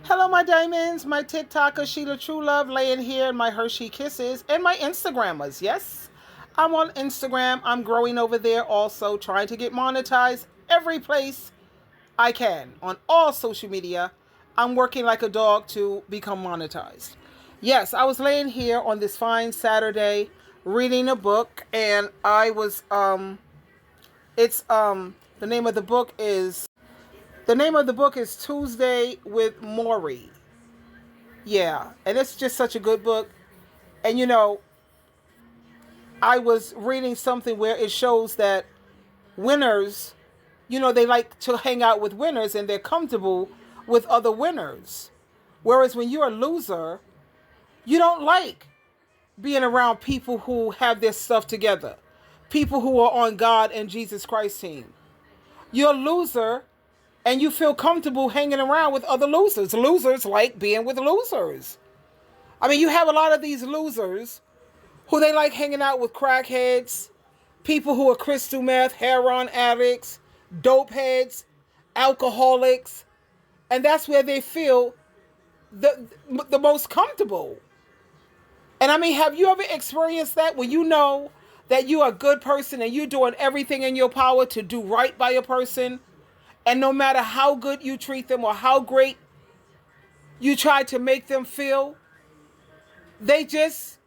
Hello, my diamonds, my TikToker, SheilaTruelove, laying here in my Hershey Kisses, and my Instagrammers. Yes, I'm on Instagram. I'm growing over there also, trying to get monetized every place I can on all social media. I'm working like a dog to become monetized. Yes, I was laying here on this fine Saturday reading a book, and I was, the name of the book is, Tuesday with Maury. Yeah, and it's just such a good book. And I was reading something where it shows that winners, they like to hang out with winners and they're comfortable with other winners. Whereas when you're a loser, you don't like being around people who have their stuff together, people who are on God and Jesus Christ team. You're a loser and you feel comfortable hanging around with other losers. Losers like being with losers. I mean, you have a lot of these losers who they like hanging out with crackheads, people who are crystal meth, heroin addicts, dope heads, alcoholics, and that's where they feel the most comfortable. And I mean, have you ever experienced that when you know that you're a good person and you're doing everything in your power to do right by a person, and no matter how good you treat them or how great you try to make them feel, they just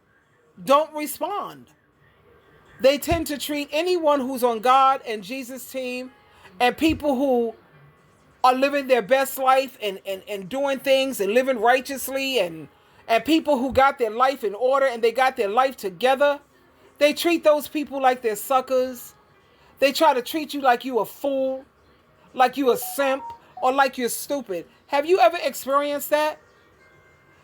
don't respond. They tend to treat anyone who's on God and Jesus' team and people who are living their best life and doing things and living righteously and people who got their life in order and they got their life together. They treat those people like they're suckers. They try to treat you like you a fool, like you a simp, or like you're stupid. Have you ever experienced that?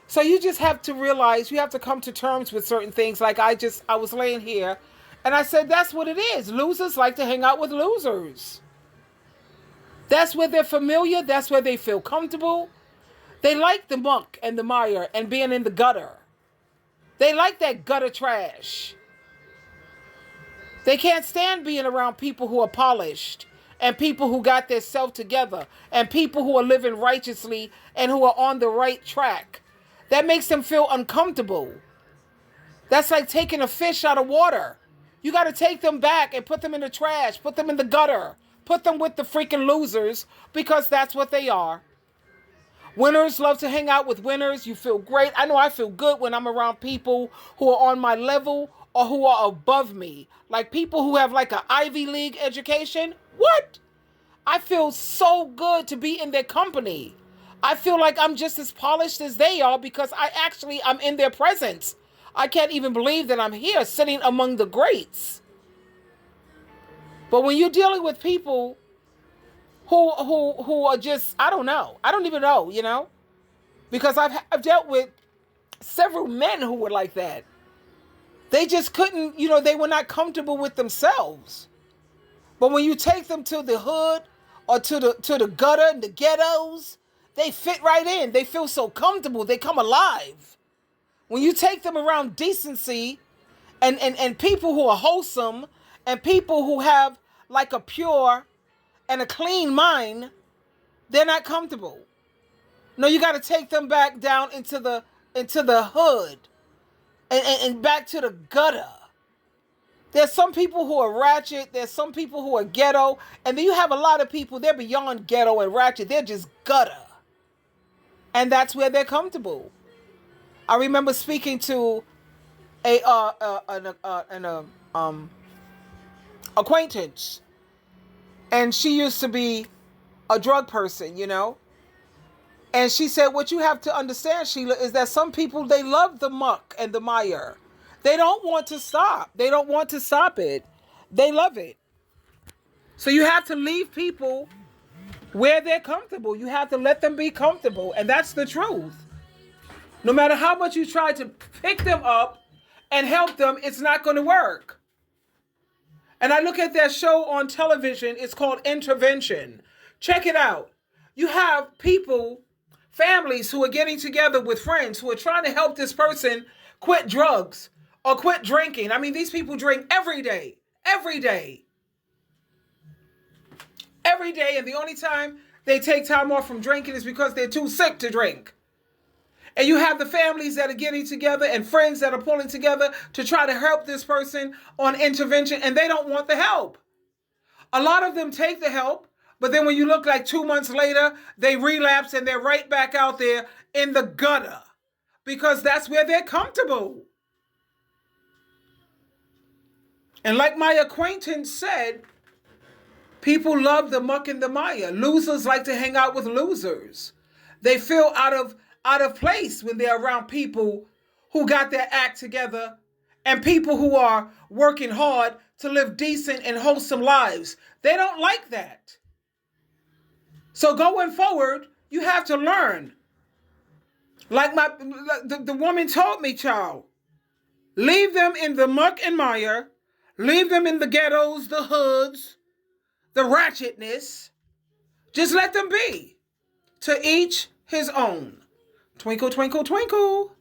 So you just have to realize, you have to come to terms with certain things. Like I was laying here and I said, that's what it is. Losers like to hang out with losers. That's where they're familiar. That's where they feel comfortable. They like the muck and the mire and being in the gutter. They like that gutter trash. They can't stand being around people who are polished and people who got their self together and people who are living righteously and who are on the right track. That makes them feel uncomfortable. That's like taking a fish out of water. You got to take them back and put them in the trash, put them in the gutter, put them with the freaking losers, because that's what they are. Winners love to hang out with winners. You feel great. I know I feel good when I'm around people who are on my level or who are above me. Like people who have like an Ivy League education. What? I feel so good to be in their company. I feel like I'm just as polished as they are because I'm in their presence. I can't even believe that I'm here sitting among the greats. But when you're dealing with people who are just, I don't know. I don't even know, because I've dealt with several men who were like that. They just couldn't, they were not comfortable with themselves. But when you take them to the hood or to the gutter and the ghettos, they fit right in. They feel so comfortable. They come alive. When you take them around decency and people who are wholesome and people who have like a pure and a clean mind, they're not comfortable. No, you got to take them back down into the hood and back to the gutter. There's some people who are ratchet. There's some people who are ghetto. And then you have a lot of people, they're beyond ghetto and ratchet. They're just gutter. And that's where they're comfortable. I remember speaking to an acquaintance. And she used to be a drug person, And she said, what you have to understand, Sheila, is that some people, they love the muck and the mire. They don't want to stop. They don't want to stop it. They love it. So you have to leave people where they're comfortable. You have to let them be comfortable. And that's the truth. No matter how much you try to pick them up and help them, it's not going to work. And I look at that show on television. It's called Intervention. Check it out. You have people, families who are getting together with friends who are trying to help this person quit drugs or quit drinking. I mean, these people drink every day. And the only time they take time off from drinking is because they're too sick to drink. And you have the families that are getting together and friends that are pulling together to try to help this person on intervention, and they don't want the help. A lot of them take the help, but then when you look like 2 months later, they relapse and they're right back out there in the gutter because that's where they're comfortable. And like my acquaintance said, people love the muck and the mire. Losers like to hang out with losers. They feel out of place when they're around people who got their act together and people who are working hard to live decent and wholesome lives. They don't like that. So going forward, you have to learn. Like the woman told me, child, leave them in the muck and mire. Leave them in the ghettos, the hoods, the ratchetness. Just let them be. To each his own. Twinkle, twinkle, twinkle.